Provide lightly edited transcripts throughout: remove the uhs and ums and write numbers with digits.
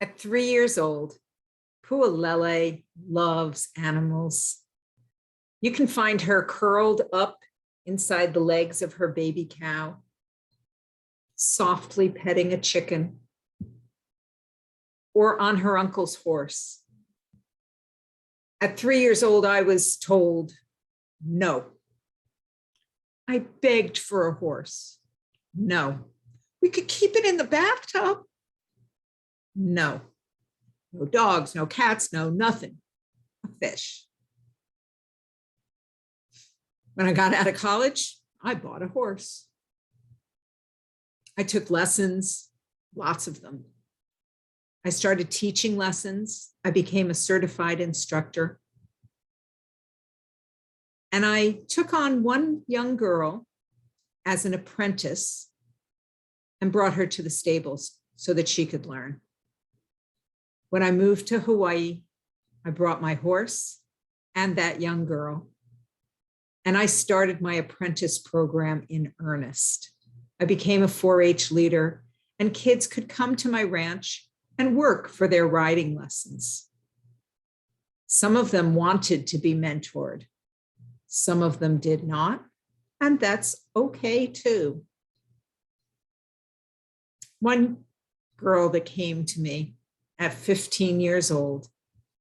At 3 years old, Pualele loves animals. You can find her curled up inside the legs of her baby cow, softly petting a chicken, or on her uncle's horse. At 3 years old, I was told no. I begged for a horse. No. We could keep it in the bathtub. No. No dogs, no cats, no nothing. A fish. When I got out of college, I bought a horse. I took lessons, lots of them. I started teaching lessons. I became a certified instructor. And I took on one young girl as an apprentice and brought her to the stables so that she could learn. When I moved to Hawaii, I brought my horse and that young girl, and I started my apprentice program in earnest. I became a 4-H leader, and kids could come to my ranch and work for their riding lessons. Some of them wanted to be mentored. Some of them did not, and that's okay too. One girl that came to me at 15 years old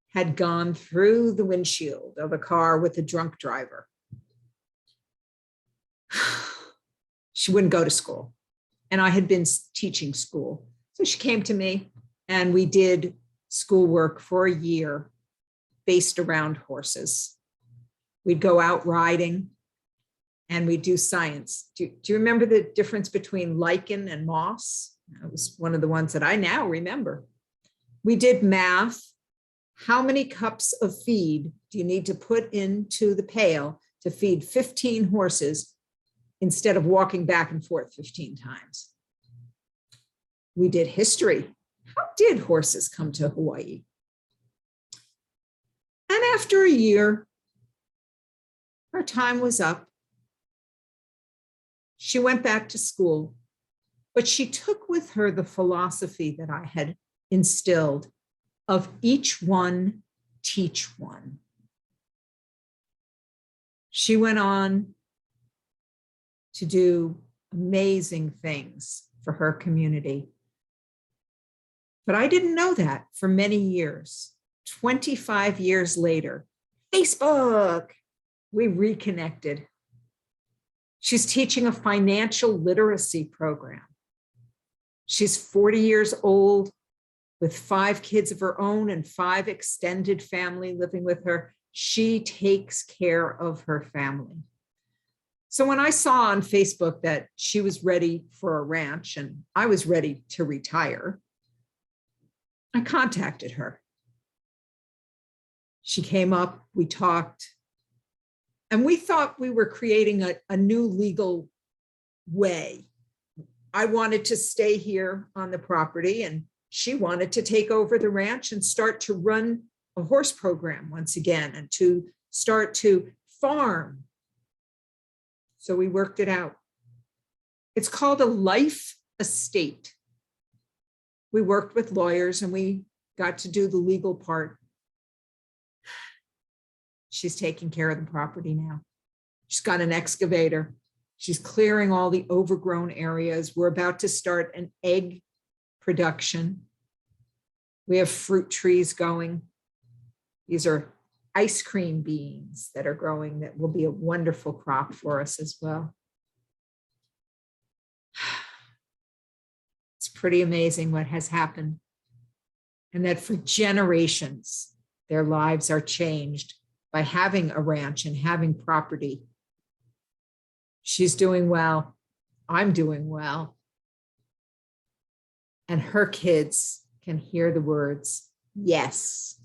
had gone through the windshield of a car with a drunk driver. She wouldn't go to school, and I had been teaching school. So she came to me, and we did schoolwork for a year based around horses. We'd go out riding, and we'd do science. Do you remember the difference between lichen and moss? That was one of the ones that I now remember. We did math. How many cups of feed do you need to put into the pail to feed 15 horses instead of walking back and forth 15 times? We did history. How did horses come to Hawaii? And after a year, her time was up. She went back to school, but she took with her the philosophy that I had instilled of each one, teach one. She went on to do amazing things for her community. But I didn't know that for many years. 25 years later, Facebook, we reconnected. She's teaching a financial literacy program. She's 40 years old with 5 kids of her own and 5 extended family living with her. She takes care of her family. So when I saw on Facebook that she was ready for a ranch and I was ready to retire, I contacted her. She came up, we talked, and we thought we were creating a new legal way. I wanted to stay here on the property, and she wanted to take over the ranch and start to run a horse program once again and to start to farm. So we worked it out. It's called a life estate. We worked with lawyers and we got to do the legal part. She's taking care of the property now. She's got an excavator. She's clearing all the overgrown areas. We're about to start an egg production. We have fruit trees going. These are ice cream beans that are growing that will be a wonderful crop for us as well. It's pretty amazing what has happened, and that for generations, their lives are changed by having a ranch and having property. She's doing well. I'm doing well. And her kids can hear the words, yes.